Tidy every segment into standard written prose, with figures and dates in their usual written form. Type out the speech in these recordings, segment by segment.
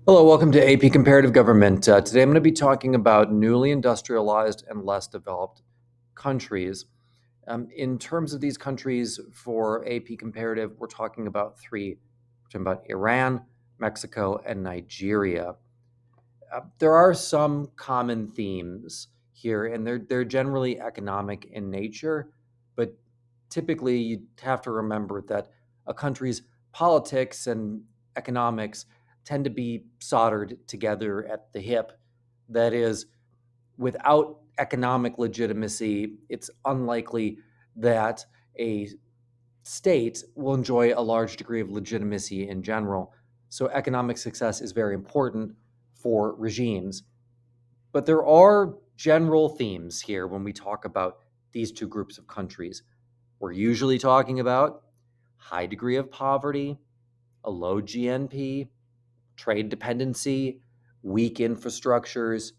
Hello, welcome to AP Comparative Government. Today I'm going to be talking about newly industrialized and less developed countries. In terms of these countries for AP Comparative, we're talking about three. We're talking about Iran, Mexico, and Nigeria. There are some common themes here, and they're generally economic in nature, but typically you have to remember that a country's politics and economics tend to be soldered together at the hip. That is, without economic legitimacy, it's unlikely that a state will enjoy a large degree of legitimacy in general. So, economic success is very important for regimes. But there are general themes here when we talk about these two groups of countries. We're usually talking about high degree of poverty, a low GNP, trade dependency, weak infrastructures,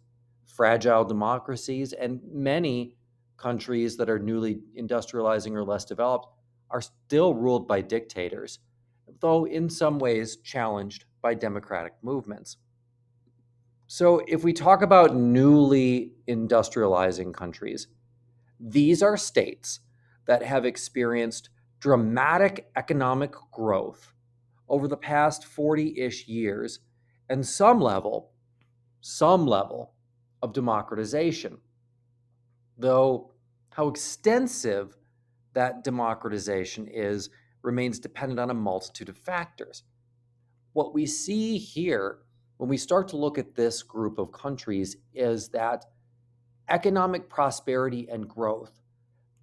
fragile democracies, and many countries that are newly industrializing or less developed are still ruled by dictators, though in some ways challenged by democratic movements. So, if we talk about newly industrializing countries, these are states that have experienced dramatic economic growth over the past 40-ish years and some level of democratization. Though how extensive that democratization is remains dependent on a multitude of factors. What we see here when we start to look at this group of countries is that economic prosperity and growth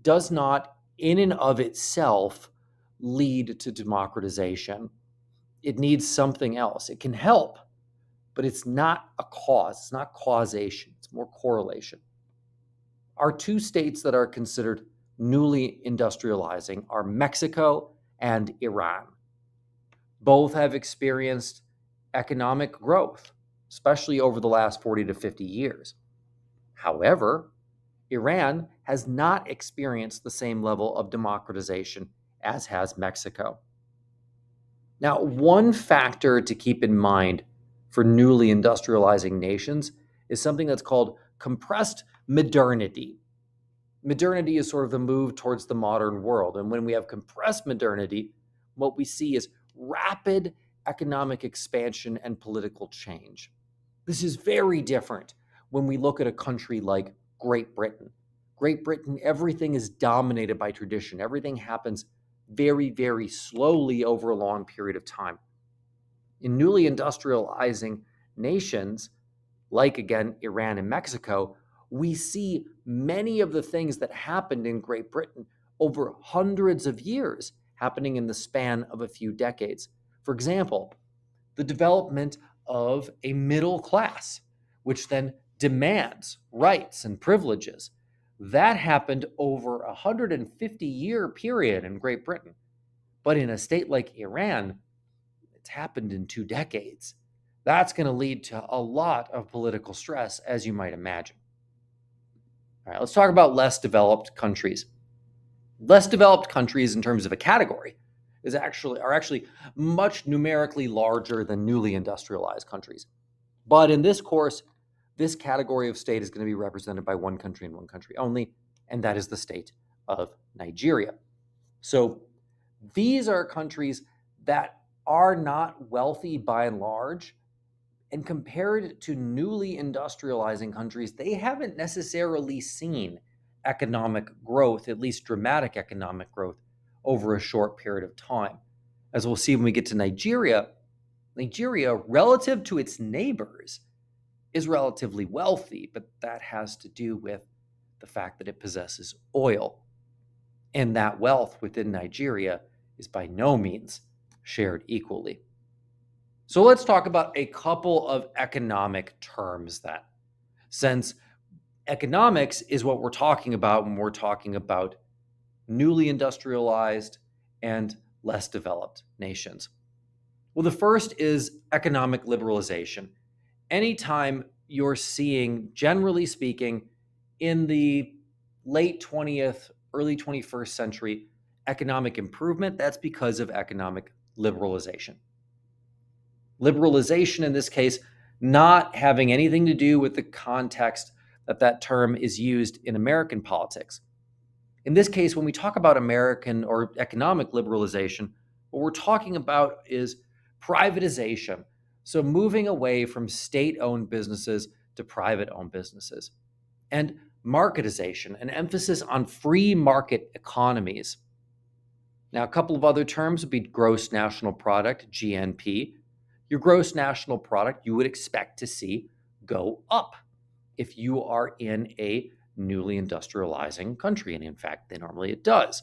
does not, in and of itself, lead to democratization. It needs something else. It can help, but it's not a cause. It's not causation. It's more correlation. Our two states that are considered newly industrializing are Mexico and Iran. Both have experienced economic growth, especially over the last 40 to 50 years. However, Iran has not experienced the same level of democratization as has Mexico. Now, one factor to keep in mind for newly industrializing nations is something that's called compressed modernity. Modernity is sort of the move towards the modern world. And when we have compressed modernity, what we see is rapid economic expansion and political change. This is very different when we look at a country like Great Britain. Great Britain, everything is dominated by tradition. Everything happens very, very slowly over a long period of time. In newly industrializing nations, like again, Iran and Mexico, we see many of the things that happened in Great Britain over hundreds of years happening in the span of a few decades. For example, the development of a middle class, which then demands rights and privileges. That happened over a 150-year period in Great Britain. But in a state like Iran, it's happened in 2 decades. That's going to lead to a lot of political stress, as you might imagine. All right, let's talk about less developed countries. Less developed countries, in terms of a category, are actually much numerically larger than newly industrialized countries. But in this course, this category of state is going to be represented by one country and one country only, and that is the state of Nigeria. So these are countries that are not wealthy by and large, and compared to newly industrializing countries, they haven't necessarily seen economic growth, at least dramatic economic growth, over a short period of time. As we'll see when we get to Nigeria, Nigeria, relative to its neighbors, is relatively wealthy, but that has to do with the fact that it possesses oil. And that wealth within Nigeria is by no means shared equally. So let's talk about a couple of economic terms then, since economics is what we're talking about when we're talking about newly industrialized and less developed nations. Well, the first is economic liberalization. Anytime you're seeing, generally speaking, in the late 20th, early 21st century, economic improvement, that's because of economic liberalization. Liberalization in this case not having anything to do with the context that that term is used in American politics. In this case, when we talk about American or economic liberalization, what we're talking about is privatization. So moving away from state owned businesses to private owned businesses, and marketization, an emphasis on free market economies. Now, a couple of other terms would be gross national product, GNP. Your gross national product you would expect to see go up if you are in a newly industrializing country. And in fact, normally it does.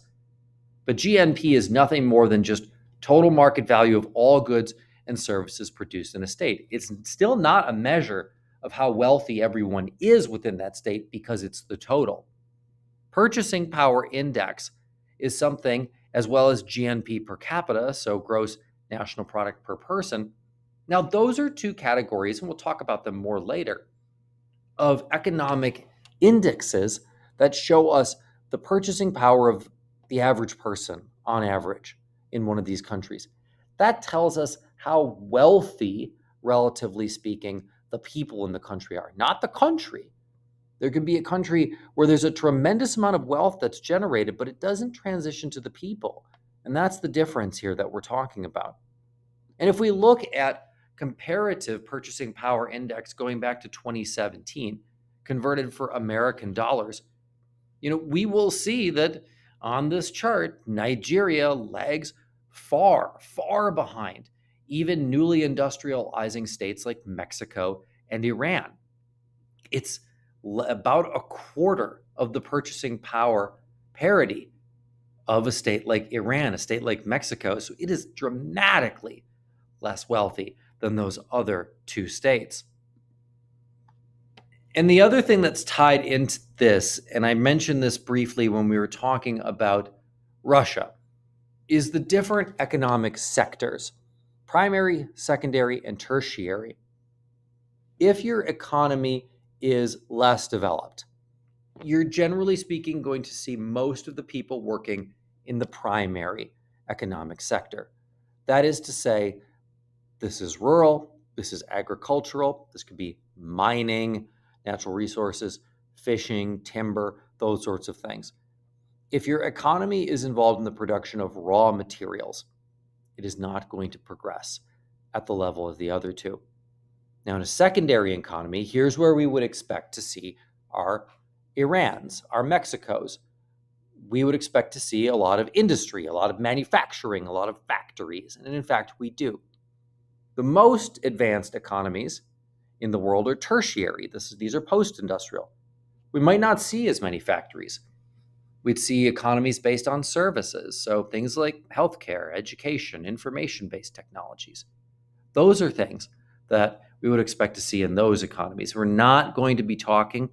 But GNP is nothing more than just total market value of all goods and services produced in a state. It's still not a measure of how wealthy everyone is within that state because it's the total. Purchasing power index is something, as well as GNP per capita, so gross national product per person. Now, those are two categories, and we'll talk about them more later, of economic indexes that show us the purchasing power of the average person on average in one of these countries. That tells us how wealthy, relatively speaking, the people in the country are, not the country. There could be a country where there's a tremendous amount of wealth that's generated, but it doesn't transition to the people. And that's the difference here that we're talking about. And if we look at comparative purchasing power index going back to 2017, converted for American dollars, we will see that on this chart, Nigeria lags far, far behind even newly industrializing states like Mexico and Iran. It's about a quarter of the purchasing power parity of a state like Iran, a state like Mexico. So it is dramatically less wealthy than those other two states. And the other thing that's tied into this, and I mentioned this briefly when we were talking about Russia, is the different economic sectors, primary, secondary, and tertiary. If your economy is less developed, you're generally speaking going to see most of the people working in the primary economic sector. That is to say, this is rural, this is agricultural, this could be mining, natural resources, fishing, timber, those sorts of things. If your economy is involved in the production of raw materials, it is not going to progress at the level of the other two. Now, in a secondary economy, here's where we would expect to see our Irans, our Mexicos. We would expect to see a lot of industry, a lot of manufacturing, a lot of factories. And in fact, we do. The most advanced economies in the world are tertiary. These are post-industrial. We might not see as many factories. We'd see economies based on services, so things like healthcare, education, information-based technologies. Those are things that we would expect to see in those economies. We're not going to be talking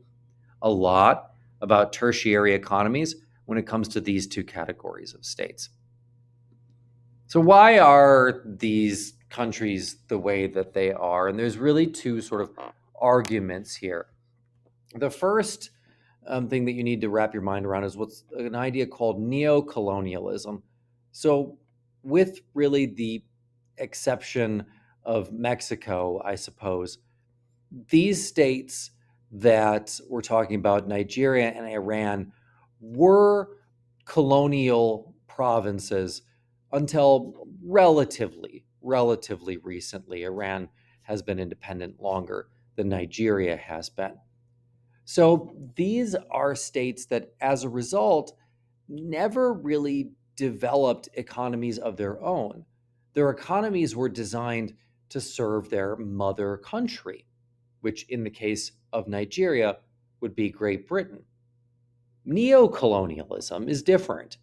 a lot about tertiary economies when it comes to these two categories of states. So why are these countries the way that they are? And there's really two sort of arguments here. The first thing that you need to wrap your mind around is what's an idea called neo-colonialism. So with really the exception of Mexico, I suppose, these states that we're talking about, Nigeria and Iran, were colonial provinces until relatively recently. Iran has been independent longer than Nigeria has been. So these are states that, as a result, never really developed economies of their own. Their economies were designed to serve their mother country, which in the case of Nigeria would be Great Britain. Neocolonialism is different.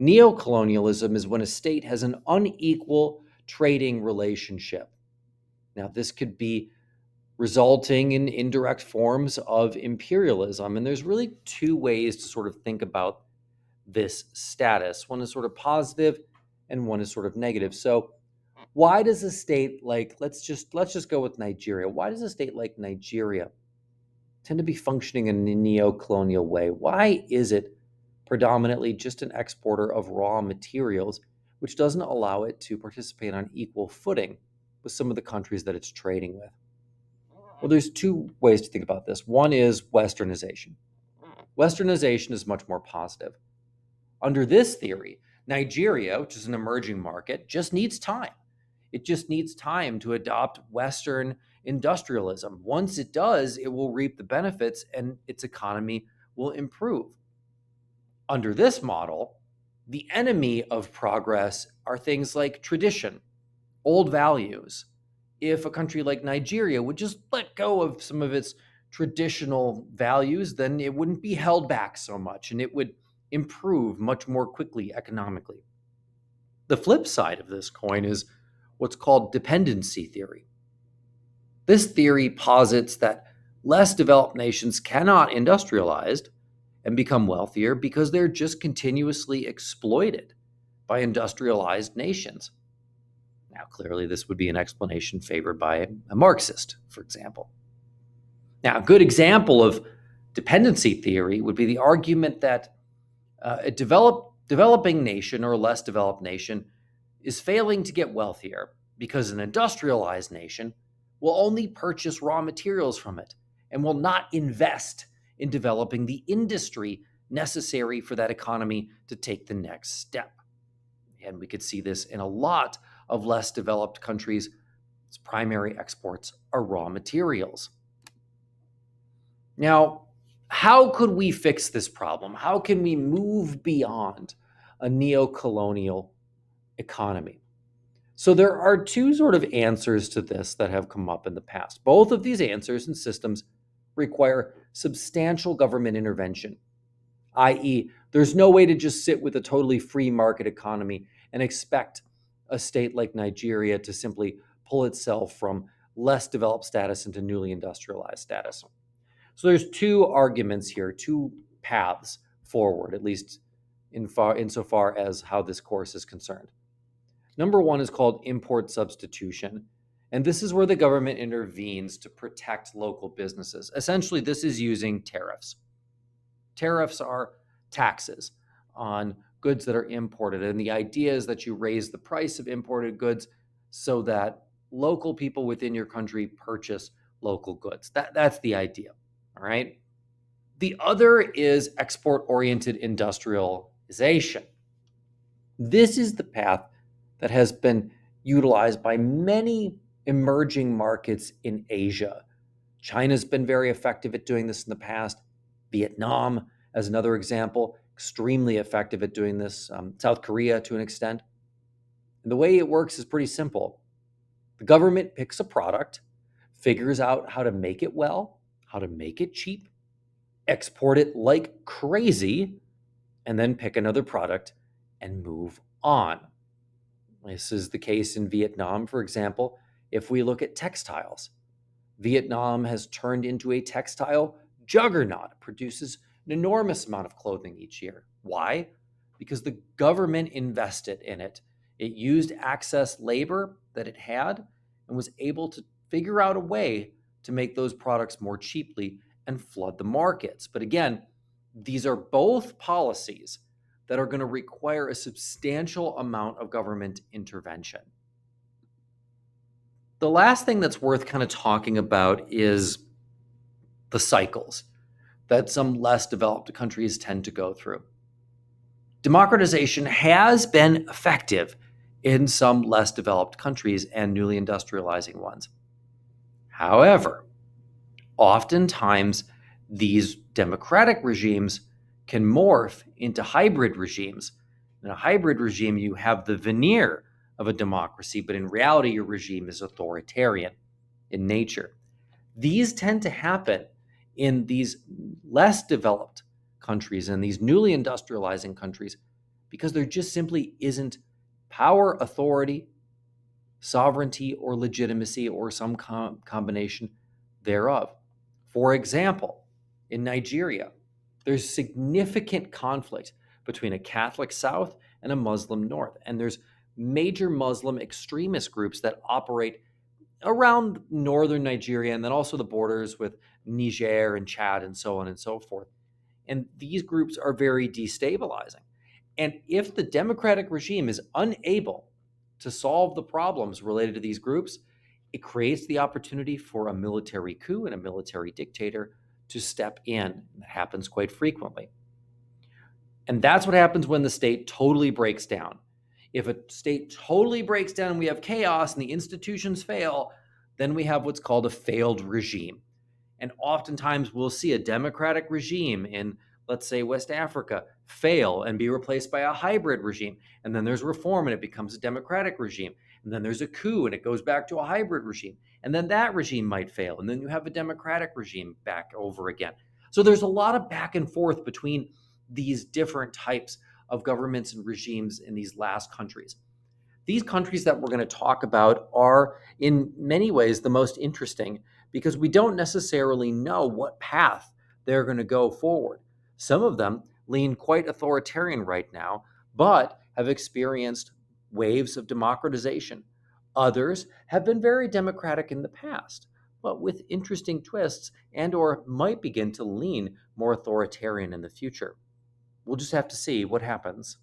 Neocolonialism is when a state has an unequal trading relationship. Now, this could be resulting in indirect forms of imperialism. And there's really two ways to sort of think about this status. One is sort of positive and one is sort of negative. So why does a state like, let's just go with Nigeria. Why does a state like Nigeria tend to be functioning in a neo-colonial way? Why is it predominantly just an exporter of raw materials, which doesn't allow it to participate on equal footing with some of the countries that it's trading with? Well, there's two ways to think about this. One is westernization. Westernization is much more positive. Under this theory, Nigeria, which is an emerging market, just needs time. It just needs time to adopt Western industrialism. Once it does, it will reap the benefits and its economy will improve. Under this model, the enemy of progress are things like tradition, old values. If a country like Nigeria would just let go of some of its traditional values, then it wouldn't be held back so much and it would improve much more quickly economically. The flip side of this coin is what's called dependency theory. This theory posits that less developed nations cannot industrialize and become wealthier because they're just continuously exploited by industrialized nations. Now, clearly, this would be an explanation favored by a Marxist, for example. Now, a good example of dependency theory would be the argument that a developing nation or a less developed nation is failing to get wealthier because an industrialized nation will only purchase raw materials from it and will not invest in developing the industry necessary for that economy to take the next step. And we could see this in a lot of less developed countries. Its primary exports are raw materials. Now, how could we fix this problem? How can we move beyond a neo-colonial economy? So there are two sort of answers to this that have come up in the past. Both of these answers and systems require substantial government intervention, i.e., there's no way to just sit with a totally free market economy and expect a state like Nigeria to simply pull itself from less developed status into newly industrialized status. So there's two arguments here, two paths forward, at least insofar as how this course is concerned. Number one is called import substitution. And this is where the government intervenes to protect local businesses. Essentially, this is using tariffs. Tariffs are taxes on goods that are imported. And the idea is that you raise the price of imported goods so that local people within your country purchase local goods. That's the idea. All right. The other is export-oriented industrialization. This is the path that has been utilized by many emerging markets in Asia. China's been very effective at doing this in the past. Vietnam, as another example, extremely effective at doing this. South Korea, to an extent. And the way it works is pretty simple. The government picks a product, figures out how to make it well, how to make it cheap, export it like crazy, and then pick another product and move on. This is the case in Vietnam, for example. If we look at textiles, Vietnam has turned into a textile juggernaut. It produces an enormous amount of clothing each year. Why? Because the government invested in it. It used excess labor that it had and was able to figure out a way to make those products more cheaply and flood the markets. But again, these are both policies that are going to require a substantial amount of government intervention. The last thing that's worth kind of talking about is the cycles that some less developed countries tend to go through. Democratization has been effective in some less developed countries and newly industrializing ones. However, oftentimes these democratic regimes can morph into hybrid regimes. In a hybrid regime, you have the veneer of a democracy, but in reality, your regime is authoritarian in nature. These tend to happen in these less developed countries and these newly industrializing countries because there just simply isn't power, authority, sovereignty, or legitimacy, or some combination thereof. For example, in Nigeria, there's significant conflict between a Catholic South and a Muslim North, and there's major Muslim extremist groups that operate around northern Nigeria and then also the borders with Niger and Chad and so on and so forth. And these groups are very destabilizing. And if the democratic regime is unable to solve the problems related to these groups, It creates the opportunity for a military coup and a military dictator to step in. That happens quite frequently. And that's what happens when the state totally breaks down. If a state totally breaks down and we have chaos and the institutions fail, then we have what's called a failed regime. And oftentimes we'll see a democratic regime in, let's say, West Africa fail and be replaced by a hybrid regime. And then there's reform and it becomes a democratic regime. And then there's a coup and it goes back to a hybrid regime. And then that regime might fail. And then you have a democratic regime back over again. So there's a lot of back and forth between these different types of governments and regimes in these last countries. These countries that we're going to talk about are, in many ways, the most interesting because we don't necessarily know what path they're going to go forward. Some of them lean quite authoritarian right now, but have experienced waves of democratization. Others have been very democratic in the past, but with interesting twists and or might begin to lean more authoritarian in the future. We'll just have to see what happens.